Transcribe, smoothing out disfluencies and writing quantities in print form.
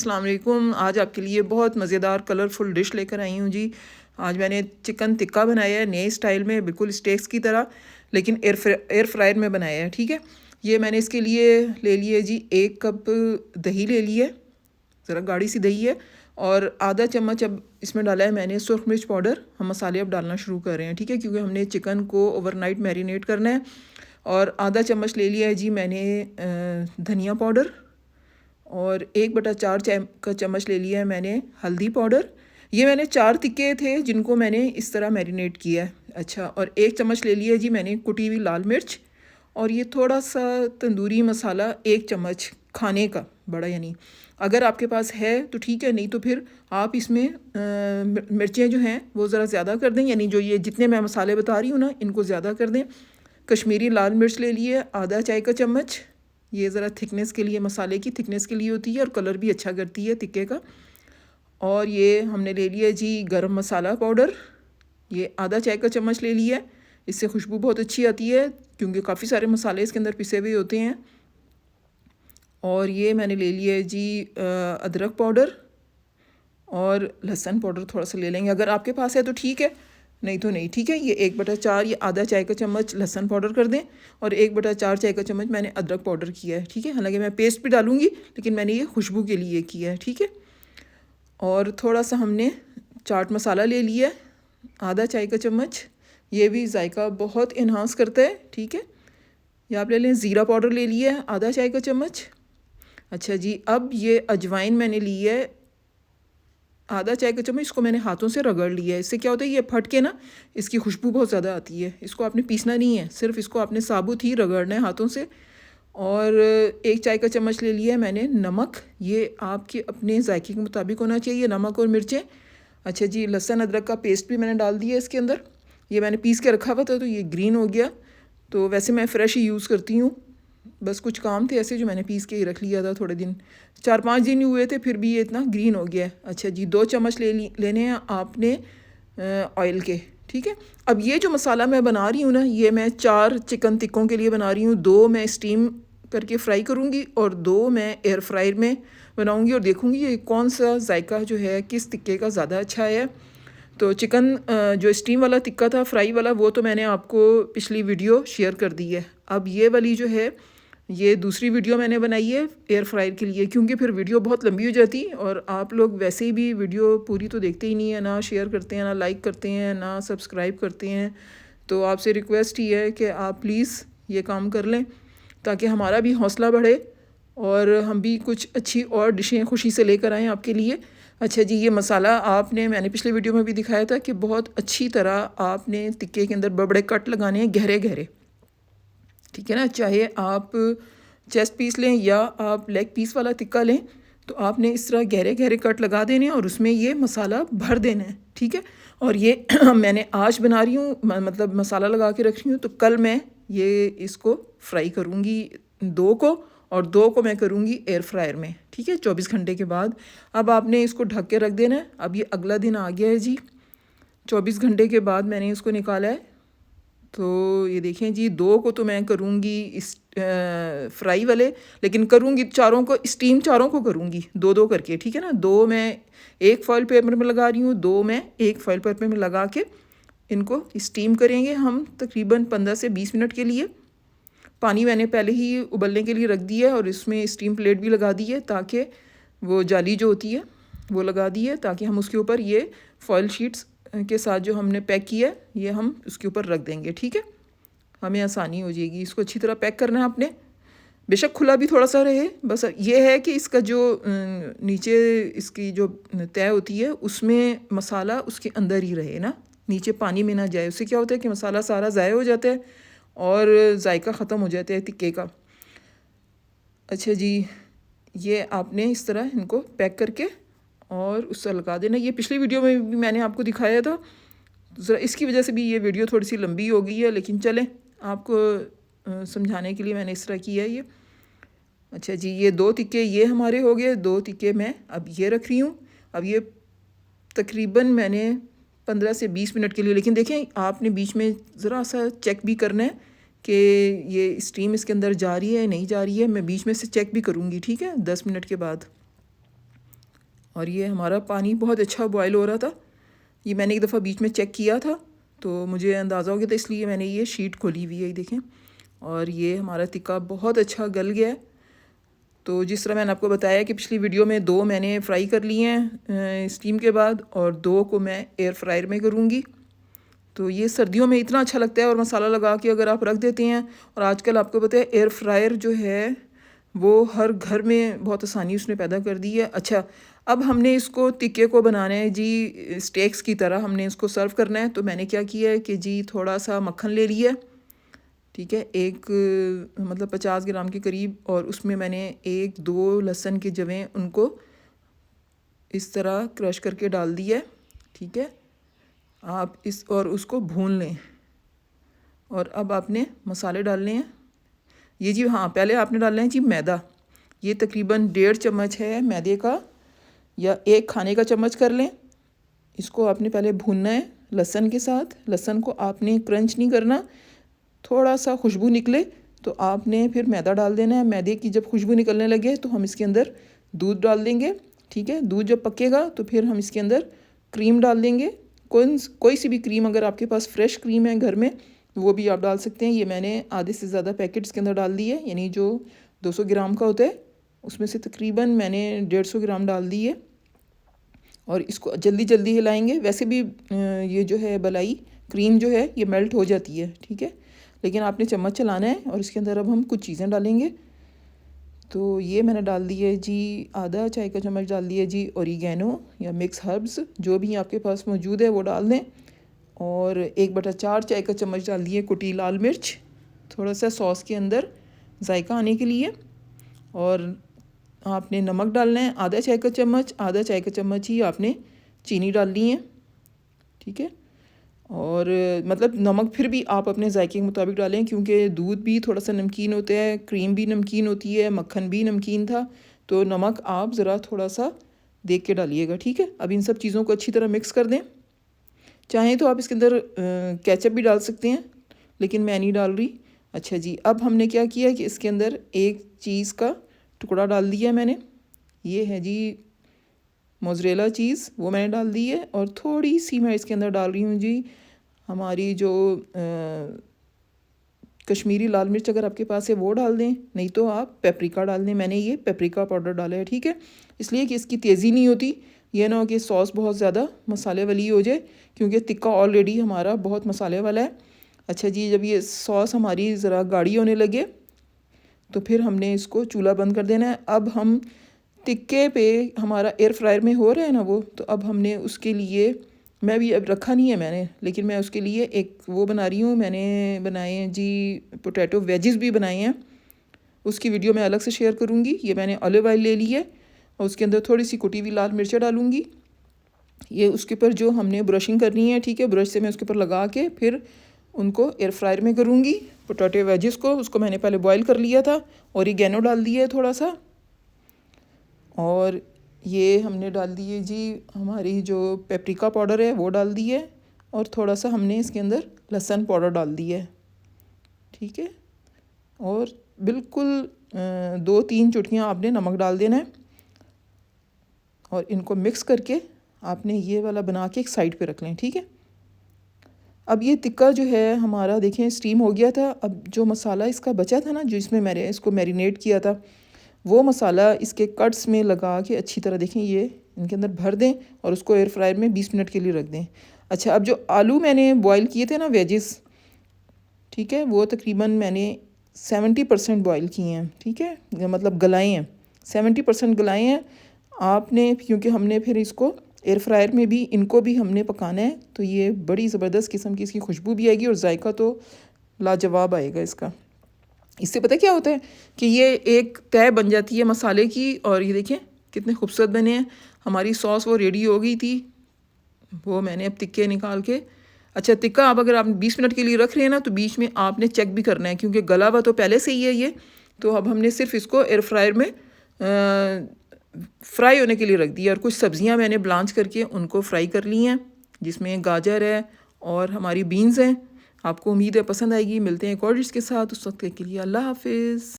अस्सलाम वालेकुम। आज आपके लिए बहुत मज़ेदार कलरफुल डिश लेकर आई हूँ जी। आज मैंने चिकन टिक्का बनाया है नए स्टाइल में, बिल्कुल स्टेक्स की तरह, लेकिन एयर फ्रायर में बनाया है। ठीक है, ये मैंने इसके लिए ले लिए जी 1 कप दही ले ली है, ज़रा गाढ़ी सी दही है, और आधा चम्मच अब इसमें डाला है मैंने सुरख मिर्च पाउडर। हम मसाले अब डालना शुरू कर रहे हैं, ठीक है, क्योंकि हमने चिकन को ओवरनाइट मैरिनेट करना है। और आधा चम्मच ले लिया है जी मैंने धनिया पाउडर, और 1/4 का चम्मच ले लिया है मैंने हल्दी पाउडर। ये मैंने 4 टिक्के थे जिनको मैंने इस तरह मैरिनेट किया है। अच्छा, और 1 चम्मच ले लिया जी मैंने कुटी हुई लाल मिर्च, और ये थोड़ा सा तंदूरी मसाला 1 चम्मच खाने का बड़ा, यानी अगर आपके पास है तो ठीक है, नहीं तो फिर आप इसमें मिर्चें जो हैं वो ज़रा ज़्यादा कर दें, यानी जो ये जितने मैं मसाले बता रही हूँ ना इनको ज़्यादा कर दें। कश्मीरी लाल मिर्च ले लिए आधा चाय का चम्मच, ये ज़रा थिकनेस के लिए, मसाले की थिकनेस के लिए होती है और कलर भी अच्छा करती है टिक्के का। और ये हमने ले लिया जी गरम मसाला पाउडर, ये आधा चाय का चम्मच ले लिया है। इससे खुशबू बहुत अच्छी आती है क्योंकि काफ़ी सारे मसाले इसके अंदर पिसे हुए होते हैं। और ये मैंने ले लिया है जी अदरक पाउडर, और लहसुन पाउडर थोड़ा सा ले लेंगे, अगर आपके पास है तो ठीक है, नहीं तो नहीं, ठीक है। ये 1/4 ये आधा चाय का चम्मच लहसुन पाउडर कर दें, और 1/4 चाय का चम्मच मैंने अदरक पाउडर किया है, ठीक है। हालांकि मैं पेस्ट भी डालूंगी, लेकिन मैंने ये खुशबू के लिए किया है, ठीक है। और थोड़ा सा हमने चाट मसाला ले लिया है आधा चाय का चम्मच, ये भी जायका बहुत इन्हांस करता है, ठीक है। या आप ले लें। ज़ीरा पाउडर ले लिया है आधा चाय का चम्मच। अच्छा जी, अब ये अजवाइन मैंने ली है आधा चाय का चम्मच, इसको मैंने हाथों से रगड़ लिया है। इससे क्या होता है, ये फट के ना इसकी खुशबू बहुत ज़्यादा आती है। इसको आपने पीसना नहीं है, सिर्फ इसको आपने साबुत ही रगड़ना है हाथों से। और 1 चाय का चम्मच ले लिया है मैंने नमक, ये आपके अपने जायके के मुताबिक होना चाहिए, नमक और मिर्चें। अच्छा जी, लहसुन अदरक का पेस्ट भी मैंने डाल दिया है इसके अंदर। ये मैंने पीस के रखा हुआ था तो ये ग्रीन हो गया, तो वैसे मैं फ़्रेश ही यूज़ करती हूँ, बस कुछ काम थे ऐसे जो मैंने पीस के ही रख लिया था, थोड़े दिन, 4-5 दिन ही हुए थे, फिर भी ये इतना ग्रीन हो गया है। अच्छा जी, 2 चम्मच लेने हैं आपने ऑयल के, ठीक है। अब ये जो मसाला मैं बना रही हूँ ना, ये मैं 4 चिकन टिक्कों के लिए बना रही हूँ। 2 मैं स्टीम करके फ्राई करूँगी और 2 मैं एयर फ्रायर में बनाऊँगी, और देखूँगी ये कौन सा जायका जो है किस टिक्के का ज़्यादा अच्छा है। तो चिकन जो स्टीम वाला टिक्का था फ्राई वाला, वो तो मैंने आपको पिछली वीडियो शेयर कर दी है। अब ये वाली जो है ये दूसरी वीडियो मैंने बनाई है एयर फ्रायर के लिए, क्योंकि फिर वीडियो बहुत लंबी हो जाती, और आप लोग वैसे ही भी वीडियो पूरी तो देखते ही नहीं है, ना शेयर करते हैं, ना लाइक करते हैं, ना सब्सक्राइब करते हैं। तो आपसे रिक्वेस्ट ही है कि आप प्लीज़ ये काम कर लें ताकि हमारा भी हौसला बढ़े और हम भी कुछ अच्छी और डिशें खुशी से लेकर आएँ आपके लिए। अच्छा जी, ये मसाला आपने, मैंने पिछले वीडियो में भी दिखाया था कि बहुत अच्छी तरह आपने टिक्के के अंदर बड़े कट लगाने हैं, गहरे गहरे, ठीक है ना। चाहे आप चेस्ट पीस लें या आप लेग पीस वाला टिक्का लें, तो आपने इस तरह गहरे गहरे कट लगा देने हैं और उसमें ये मसाला भर देना है, ठीक है। और ये मैंने आज बना रही हूँ, मतलब मसाला लगा के रख रही हूँ, तो कल मैं ये इसको फ्राई करूँगी 2 को, और 2 को मैं करूँगी एयर फ्रायर में, ठीक है, 24 घंटे के बाद। अब आपने इसको ढक के रख देना है। अब ये अगला दिन आ गया है जी, 24 घंटे के बाद मैंने इसको निकाला है। तो ये देखें जी, 2 को तो मैं करूँगी इस फ्राई वाले, लेकिन करूँगी चारों को स्टीम, चारों को करूँगी 2-2 करके, ठीक है ना। 2 मैं एक फॉइल पेपर में लगा रही हूँ, 2 मैं एक फॉइल पेपर में लगा के इनको स्टीम करेंगे हम तकरीबन 15 से 20 मिनट के लिए। पानी मैंने पहले ही उबलने के लिए रख दिया है और इसमें स्टीम प्लेट भी लगा दी है, ताकि वो जाली जो होती है वो लगा दी है, ताकि हम उसके ऊपर ये फॉइल शीट्स के साथ जो हमने पैक किया है ये हम उसके ऊपर रख देंगे, ठीक है, हमें आसानी हो जाएगी। इसको अच्छी तरह पैक करना है आपने, बेशक खुला भी थोड़ा सा रहे, बस ये है कि इसका जो नीचे इसकी जो तय होती है उसमें मसाला उसके अंदर ही रहे ना, नीचे पानी में ना जाए। उससे क्या होता है कि मसाला सारा ज़ाया हो जाता है और जायका ख़त्म हो जाता है टिक्के का। अच्छा जी, ये आपने इस तरह इनको पैक करके और उससे लगा देना। ये पिछली वीडियो में भी मैंने आपको दिखाया था, ज़रा इसकी वजह से भी ये वीडियो थोड़ी सी लंबी हो गई है, लेकिन चलें आपको समझाने के लिए मैंने इस तरह किया है ये। अच्छा जी, ये 2 टिक्के ये हमारे हो गए, 2 टिक्के मैं अब ये रख रही हूँ। अब ये तकरीबन मैंने 15 से 20 मिनट के लिए, लेकिन देखें आपने बीच में ज़रा सा चेक भी करना है कि ये स्टीम इसके अंदर जा रही है नहीं जा रही है। मैं बीच में से चेक भी करूँगी, ठीक है, 10 मिनट के बाद। और ये हमारा पानी बहुत अच्छा बॉयल हो रहा था। ये मैंने एक दफ़ा बीच में चेक किया था तो मुझे अंदाज़ा हो गया था, इसलिए मैंने ये शीट खोली हुई है, देखें। और ये हमारा टिक्का बहुत अच्छा गल गया है। तो जिस तरह मैंने आपको बताया कि पिछली वीडियो में 2 मैंने फ्राई कर लिए हैं स्टीम के बाद, और 2 को मैं एयर फ्रायर में करूँगी। तो ये सर्दियों में इतना अच्छा लगता है, और मसाला लगा के अगर आप रख देते हैं, और आजकल आपको पता है एयर फ्रायर जो है वो हर घर में बहुत आसानी उसने पैदा कर दी है। अच्छा, अब हमने इसको टिक्के को बनाना है जी, स्टेक्स की तरह हमने इसको सर्व करना है। तो मैंने क्या किया है कि जी थोड़ा सा मक्खन ले लिया, ठीक है, एक मतलब 50 ग्राम के करीब, और उसमें मैंने 1-2 लहसुन के जवें उनको इस तरह क्रश करके डाल दिया है, ठीक है। आप इस और उसको भून लें, और अब आपने मसाले डालने हैं। ये जी हाँ, पहले आपने डालना है जी मैदा। ये तकरीबन 1.5 चम्मच है मैदे का, या 1 खाने का चम्मच कर लें। इसको आपने पहले भूनना है लहसुन के साथ। लहसुन को आपने क्रंच नहीं करना, थोड़ा सा खुशबू निकले तो आपने फिर मैदा डाल देना है। मैदे की जब खुशबू निकलने लगे तो हम इसके अंदर दूध डाल देंगे, ठीक है। दूध जब पकेगा तो फिर हम इसके अंदर क्रीम डाल देंगे। कोई सी भी क्रीम, अगर आपके पास फ्रेश क्रीम है घर में वो भी आप डाल सकते हैं। ये मैंने आधे से ज़्यादा पैकेट इसके अंदर डाल दिए, यानी जो 200 ग्राम का होता है उसमें से तकरीबन मैंने 150 ग्राम डाल दी है। और इसको जल्दी जल्दी हिलाएंगे। वैसे भी ये जो है मलाई क्रीम जो है ये मेल्ट हो जाती है, ठीक है, लेकिन आपने चम्मच चलाना है। और इसके अंदर अब हम कुछ चीज़ें डालेंगे। तो ये मैंने डाल दी है जी, आधा चाय का चम्मच डाल दिया जी ओरिगेनो या मिक्स हर्ब्स, जो भी आपके पास मौजूद है वो डाल दें। और 1/4 चाय का चम्मच डाल दिए कुटी लाल मिर्च, थोड़ा सा सॉस के अंदर जायका आने के लिए। और आपने नमक डालना है आधा चाय का चम्मच, आधा चाय का चम्मच ही आपने चीनी डालनी है, ठीक है। और मतलब नमक फिर भी आप अपने जायके के मुताबिक डालें, क्योंकि दूध भी थोड़ा सा नमकीन होता है, क्रीम भी नमकीन होती है, मक्खन भी नमकीन था, तो नमक आप ज़रा थोड़ा सा देख के डालिएगा, ठीक है। अब इन सब चीज़ों को अच्छी तरह मिक्स कर दें। चाहें तो आप इसके अंदर केचप भी डाल सकते हैं, लेकिन मैं नहीं डाल रही। अच्छा जी, अब हमने क्या किया कि इसके अंदर एक चीज़ का टुकड़ा डाल दिया मैंने, ये है जी मोज़रेला चीज़, वो मैंने डाल दी है। और थोड़ी सी मैं इसके अंदर डाल रही हूँ जी हमारी जो कश्मीरी लाल मिर्च, अगर आपके पास है वो डाल दें, नहीं तो आप पेपरिका डाल दें। मैंने ये पेपरिका पाउडर डाला है, ठीक है, इसलिए कि इसकी तेज़ी नहीं होती, ये ना हो कि सॉस बहुत ज़्यादा मसाले वाली हो जाए, क्योंकि टिक्का ऑलरेडी हमारा बहुत मसाले वाला है। अच्छा जी, जब ये सॉस हमारी ज़रा गाढ़ी होने लगे तो फिर हमने इसको चूल्हा बंद कर देना है। अब हम टिक्के पे हमारा एयर फ्रायर में हो रहा है ना वो, तो अब हमने उसके लिए, मैं भी अब रखा नहीं है मैंने, लेकिन मैं उसके लिए एक वो बना रही हूँ। मैंने बनाए हैं जी पोटैटो वेजिस भी बनाए हैं, उसकी वीडियो मैं अलग से शेयर करूँगी। ये मैंने ऑलिव ऑयल ले ली है और उसके अंदर थोड़ी सी कुटी हुई लाल मिर्चें डालूँगी। ये उसके ऊपर जो हमने ब्रशिंग करनी है, ठीक है, ब्रश से मैं उसके ऊपर लगा के फिर उनको एयर फ्रायर में करूँगी। पोटैटो वेजिस को, उसको मैंने पहले बॉयल कर लिया था, ओरिगेनो डाल दिया है थोड़ा सा, और ये हमने डाल दिए जी हमारी जो पेपरिका पाउडर है वो डाल दी है, और थोड़ा सा हमने इसके अंदर लहसुन पाउडर डाल दिया है, ठीक है। और बिल्कुल 2-3 चुटकियाँ आपने नमक डाल देना है, और इनको मिक्स करके आपने ये वाला बना के एक साइड पे रख लें, ठीक है। अब ये टिक्का जो है हमारा देखें स्टीम हो गया था। अब जो मसाला इसका बचा था ना, जो इसमें मैंने इसको मैरिनेट किया था, वो मसाला इसके कट्स में लगा के अच्छी तरह देखें ये इनके अंदर भर दें, और उसको एयर फ्रायर में 20 मिनट के लिए रख दें। अच्छा, अब जो आलू मैंने बॉयल किए थे ना वेजिस, ठीक है, वो तकरीबन मैंने 70% बॉयल किए हैं, ठीक है, मतलब गलाए हैं, 70% गलाए हैं आपने, क्योंकि हमने फिर इसको एयर फ्रायर में भी इनको भी हमने पकाना है। तो ये बड़ी ज़बरदस्त किस्म की इसकी खुशबू भी आएगी, और जायका तो लाजवाब आएगा इसका। इससे पता क्या होता है कि ये एक तय बन जाती है मसाले की। और ये देखें कितने खूबसूरत बने हैं। हमारी सॉस वो रेडी हो गई थी, वो मैंने अब टिक्के निकाल के, अच्छा टिक्का अब अगर आप 20 मिनट के लिए रख रहे हैं ना, तो बीच में आपने चेक भी करना है, क्योंकि गला हुआ तो पहले से ही है ये। तो अब हमने सिर्फ इसको एयर फ्रायर में फ्राई होने के लिए रख दिया। और कुछ सब्जियां मैंने ब्लांच करके उनको फ्राई कर ली हैं, जिसमें गाजर है और हमारी बीन्स हैं। आपको उम्मीद है पसंद आएगी। मिलते हैं एक और डिश के साथ, उस वक्त के लिए अल्लाह हाफिज़।